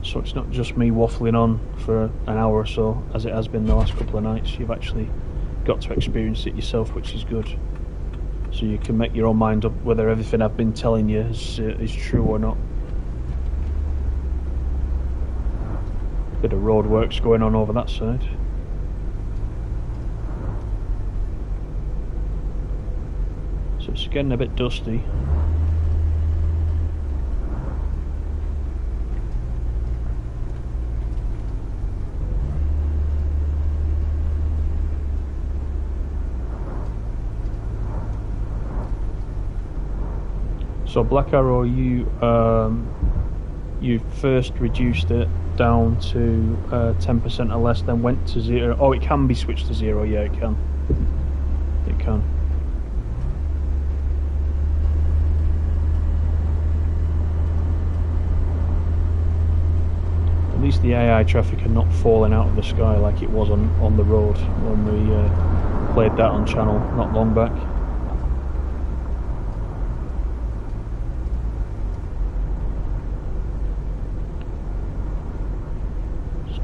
Speaker 1: So it's not just me waffling on for an hour or so, as it has been the last couple of nights. You've actually got to experience it yourself, which is good. So you can make your own mind up whether everything I've been telling you is true or not. Bit of road works going on over that side. So it's getting a bit dusty. So Black Arrow, you first reduced it down to 10% or less, then went to 0. Oh, it can be switched to 0. Yeah, it can. It can. At least the AI traffic had not fallen out of the sky like it was on the road when we played that on channel not long back.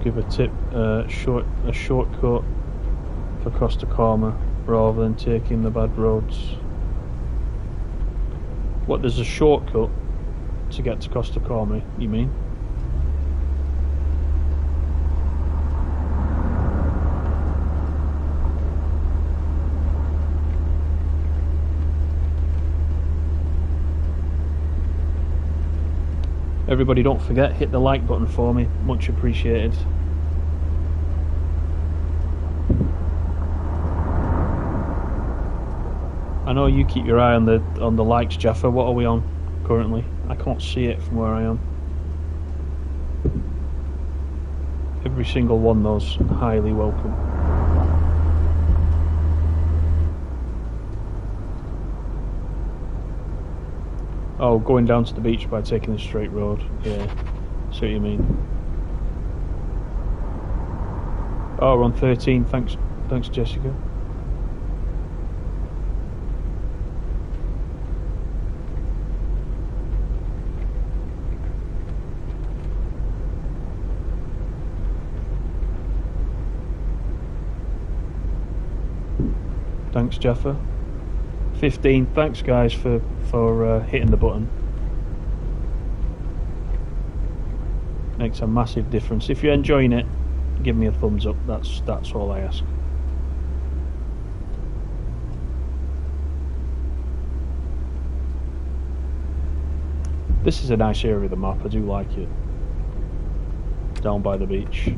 Speaker 1: Give a tip, a shortcut for Costa Calma rather than taking the bad roads. What, there's a shortcut to get to Costa Calma, you mean? Everybody, don't forget, hit the like button for me, much appreciated. I know you keep your eye on the likes, Jaffa. What are we on currently? I can't see it from where I am. Every single one those highly welcome. Oh, going down to the beach by taking the straight road. Yeah, see what you mean. Oh, we're on 13. Thanks, Jessica. Thanks, Jaffa. 15. Thanks, guys, for hitting the button. Makes a massive difference. If you're enjoying it, give me a thumbs up. That's all I ask. This is a nice area of the map. I do like it. Down by the beach.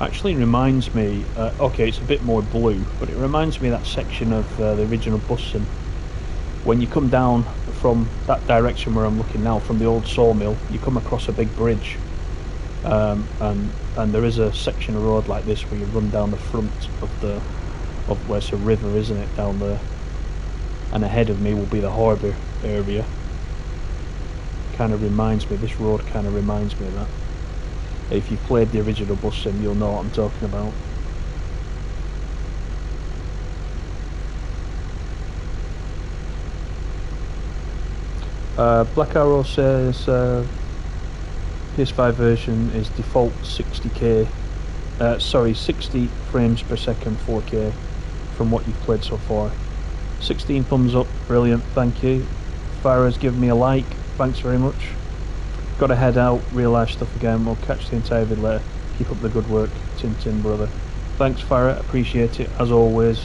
Speaker 1: Actually reminds me, okay, it's a bit more blue, but it reminds me of that section of the original Busson. When you come down from that direction where I'm looking now, from the old sawmill, you come across a big bridge, and there is a section of road like this where you run down the front of where it's a river, isn't it, down there? And ahead of me will be the harbour area. Kind of reminds me, this road kind of reminds me of that. If you've played the original bus sim, you'll know what I'm talking about. Black Arrow says PS5 version is default 60k, sorry, 60 frames per second 4K from what you've played so far. 16 thumbs up, brilliant, thank you. Farah's given me a like, thanks very much. Got to head out, real life stuff again. We'll catch the entire vid later. Keep up the good work, Tintin brother. Thanks Farah, appreciate it as always.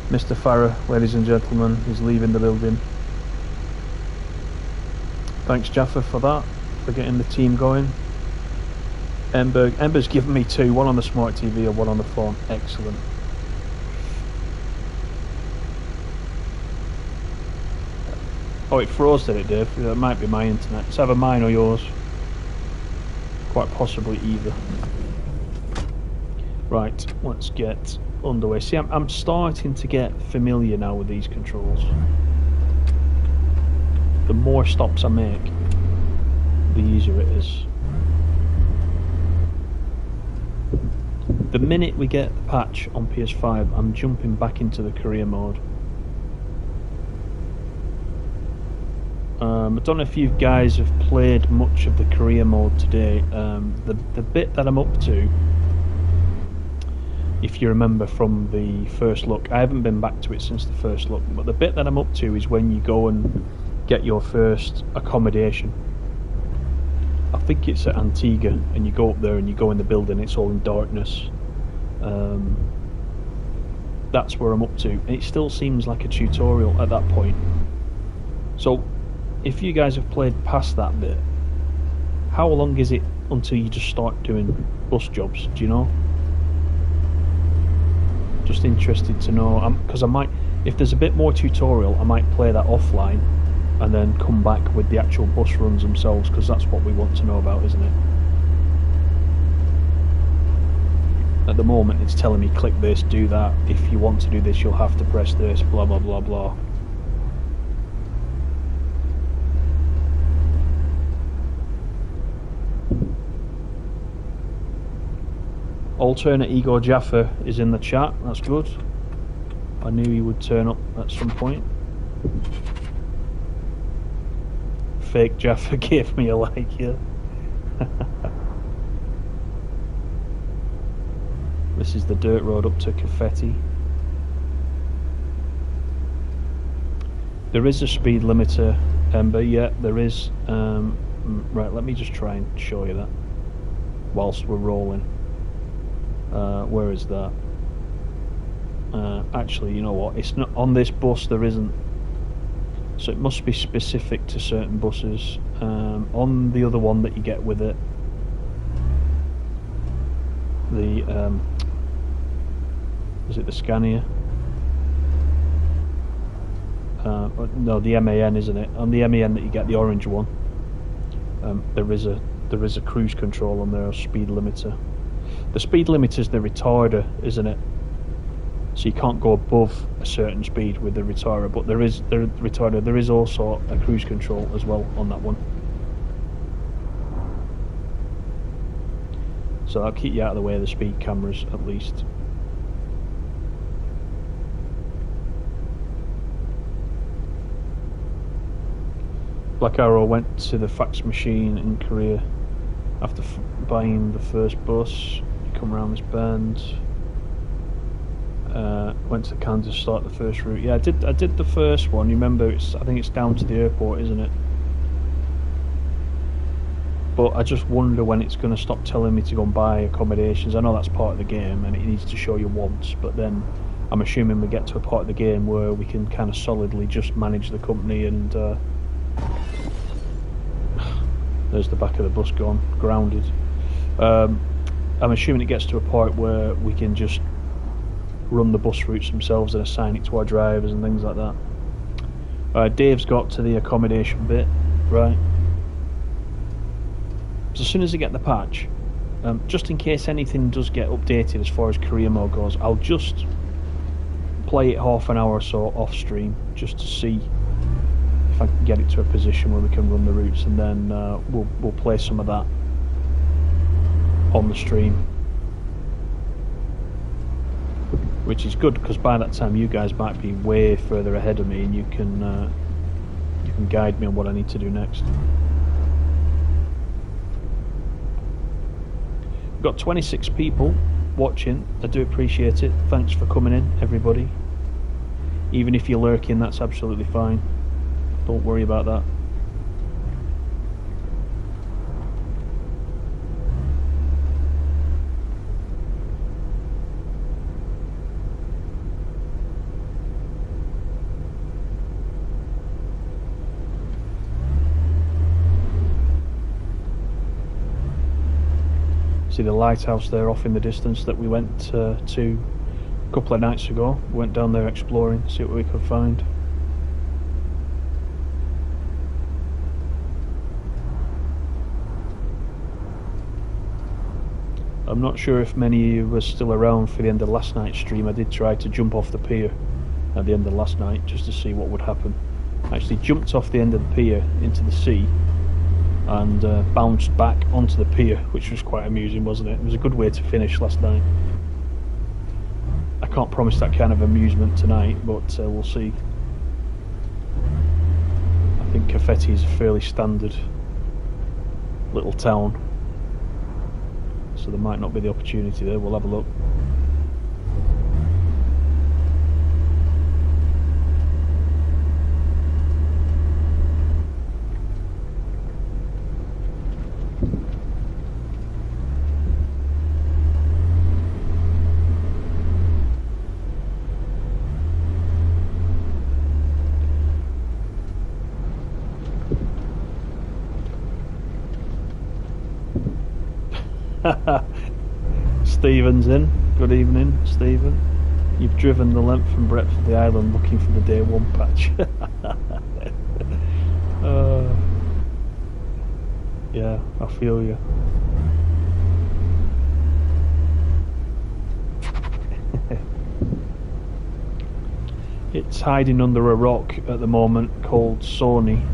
Speaker 1: Mr. Farah, ladies and gentlemen, is leaving the building. Thanks Jaffa for that, for getting the team going. Ember's given me two, one on the smart TV and one on the phone. Excellent. Oh, it froze, did it, Dave? That might be my internet. It's either mine or yours. Quite possibly either. Right, let's get underway. See, I'm starting to get familiar now with these controls. The more stops I make, the easier it is. The minute we get the patch on PS5, I'm jumping back into the career mode. I don't know if you guys have played much of the career mode today. The bit that I'm up to, if you remember from the first look, I haven't been back to it since the first look, but the bit that I'm up to is when you go and get your first accommodation. I think it's at Antigua, and you go up there and you go in the building, it's all in darkness. That's where I'm up to. It still seems like a tutorial at that point. So if you guys have played past that bit, how long is it until you just start doing bus jobs, do you know? Just interested to know, because I might, if there's a bit more tutorial, I might play that offline and then come back with the actual bus runs themselves, because that's what we want to know about, isn't it? At the moment it's telling me click this, do that, if you want to do this you'll have to press this, blah blah blah blah. Alternate Ego Jaffa is in the chat, that's good. I knew he would turn up at some point. Fake Jaffa gave me a like here. This is the dirt road up to Confetti. There is a speed limiter, Ember, yeah, there is. Right, let me just try and show you that whilst we're rolling. Where is that? Actually, you know what? It's not on this bus. There isn't. So it must be specific to certain buses. On the other one that you get with it, the is it the Scania? No, the MAN, isn't it? On the MAN that you get, the orange one, there is a cruise control on there, a speed limiter. The speed limiter is the retarder, isn't it? So you can't go above a certain speed with the retarder, but there is the retarder. There is also a cruise control as well on that one. So that'll keep you out of the way of the speed cameras at least. Black Arrow went to the fax machine in Korea after buying the first bus. Come around this bend. Went to Kansas to start the first route. Yeah, I did the first one. You remember? I think it's down to the airport, isn't it? But I just wonder when it's going to stop telling me to go and buy accommodations. I know that's part of the game and it needs to show you once, but then I'm assuming we get to a part of the game where we can kind of solidly just manage the company and there's the back of the bus gone, grounded. I'm assuming it gets to a point where we can just run the bus routes themselves and assign it to our drivers and things like that. Dave's got to the accommodation bit, right? So as soon as I get the patch, just in case anything does get updated as far as career mode goes, I'll just play it half an hour or so off stream just to see if I can get it to a position where we can run the routes, and then we'll play some of that on the stream, which is good because by that time you guys might be way further ahead of me and you can guide me on what I need to do next. We've got 26 people watching. I do appreciate it. Thanks for coming in, everybody. Even if you're lurking, that's absolutely fine. Don't worry about that. See the lighthouse there off in the distance that we went to a couple of nights ago. We went down there exploring, see what we could find. I'm not sure if many of you were still around for the end of last night's stream. I did try to jump off the pier at the end of last night just to see what would happen. I actually jumped off the end of the pier into the sea and bounced back onto the pier, which was quite amusing, wasn't it? It was a good way to finish last night. I can't promise that kind of amusement tonight, but we'll see. I think Cafetti is a fairly standard little town, so there might not be the opportunity there. We'll have a look. Stephen's in. Good evening, Stephen. You've driven the length and breadth of the island looking for the day one patch. Yeah, I feel you. It's hiding under a rock at the moment called Sony.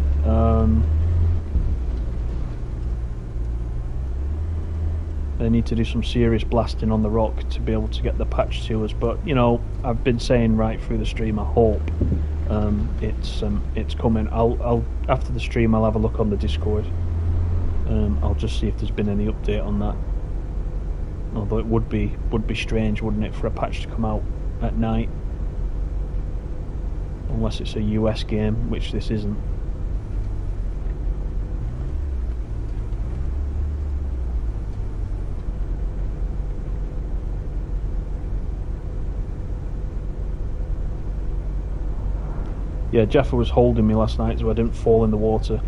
Speaker 1: They need to do some serious blasting on the rock to be able to get the patch to us, but you know, I've been saying right through the stream, I hope it's coming. I'll after the stream I'll have a look on the Discord. I'll just see if there's been any update on that. Although it would be strange, wouldn't it, for a patch to come out at night, unless it's a US game, which this isn't. Yeah, Jaffa was holding me last night so I didn't fall in the water.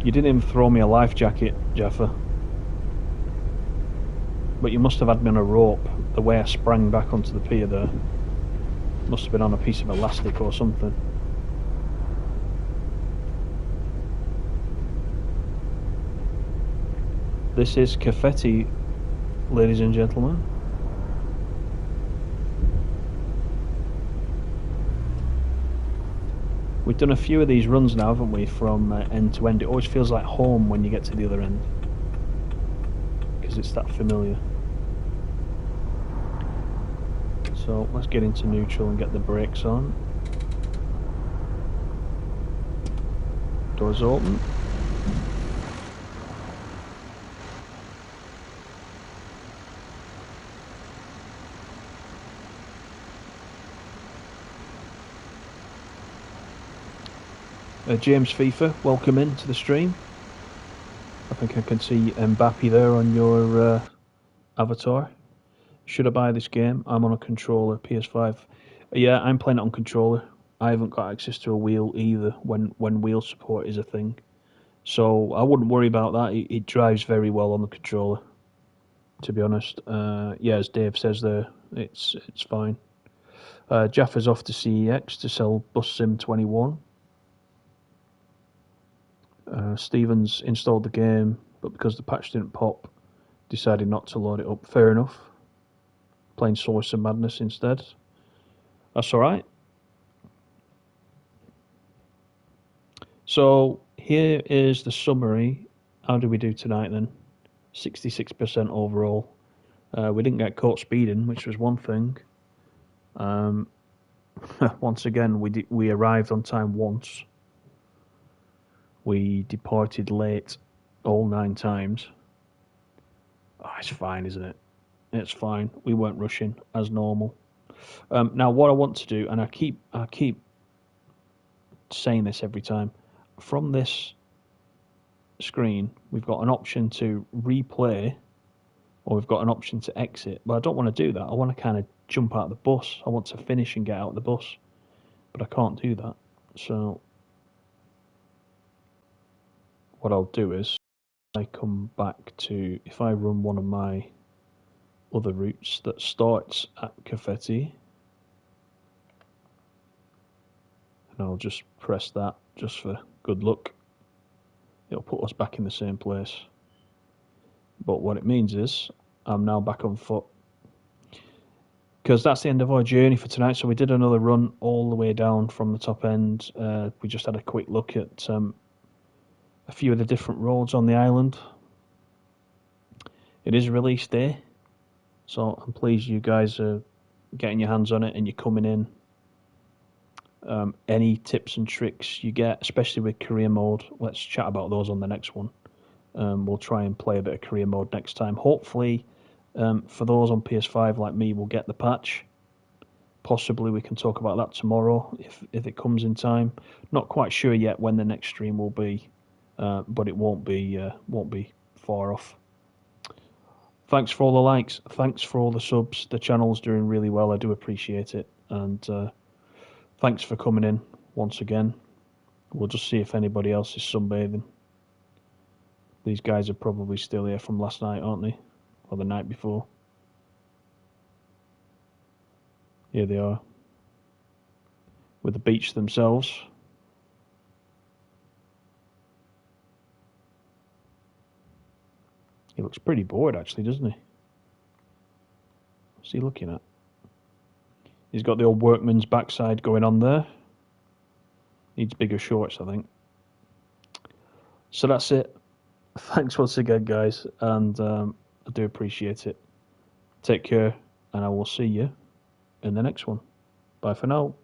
Speaker 1: You didn't even throw me a life jacket, Jaffa. But you must have had me on a rope, the way I sprang back onto the pier there. Must have been on a piece of elastic or something. This is Cafetti, ladies and gentlemen. We've done a few of these runs now, haven't we, from end to end. It always feels like home when you get to the other end, because it's that familiar. So let's get into neutral and get the brakes on. Doors open. James FIFA, welcome in to the stream. I think I can see Mbappe there on your avatar. Should I buy this game? I'm on a controller, PS5. Yeah, I'm playing it on controller. I haven't got access to a wheel either when wheel support is a thing. So I wouldn't worry about that. It drives very well on the controller, to be honest. Yeah, as Dave says there, it's fine. Jaffa's off to CEX to sell Bus Sim 21. Stevens installed the game, but because the patch didn't pop, decided not to load it up. Fair enough. Playing Source of Madness instead. That's alright. So here is the summary. How did we do tonight then? 66% overall. We didn't get caught speeding, which was one thing. Once again, we arrived on time once. We departed late all 9 times. Oh, it's fine, isn't it? It's fine. We weren't rushing as normal. Now, what I want to do, and I keep saying this every time, from this screen, we've got an option to replay, or we've got an option to exit. But I don't want to do that. I want to kind of jump out of the bus. I want to finish and get out of the bus, but I can't do that. So what I'll do is I come back to, if I run one of my other routes that starts at Confetti, and I'll just press that just for good luck. It'll put us back in the same place. But what it means is I'm now back on foot, because that's the end of our journey for tonight. So we did another run all the way down from the top end. We just had a quick look at a few of the different roads on the island. It is release day, so I'm pleased you guys are getting your hands on it and you're coming in. Any tips and tricks you get, especially with career mode, let's chat about those on the next one. We'll try and play a bit of career mode next time. Hopefully, for those on PS5 like me, we'll get the patch. Possibly we can talk about that tomorrow if it comes in time. Not quite sure yet when the next stream will be, but it won't be far off. Thanks for all the likes. Thanks for all the subs. The channel's doing really well. I do appreciate it. And thanks for coming in once again. We'll just see if anybody else is sunbathing. These guys are probably still here from last night, aren't they? Or the night before. Here they are. With the beach themselves. He looks pretty bored, actually, doesn't he? What's he looking at? He's got the old workman's backside going on there. Needs bigger shorts, I think. So that's it. Thanks once again, guys, and I do appreciate it. Take care, and I will see you in the next one. Bye for now.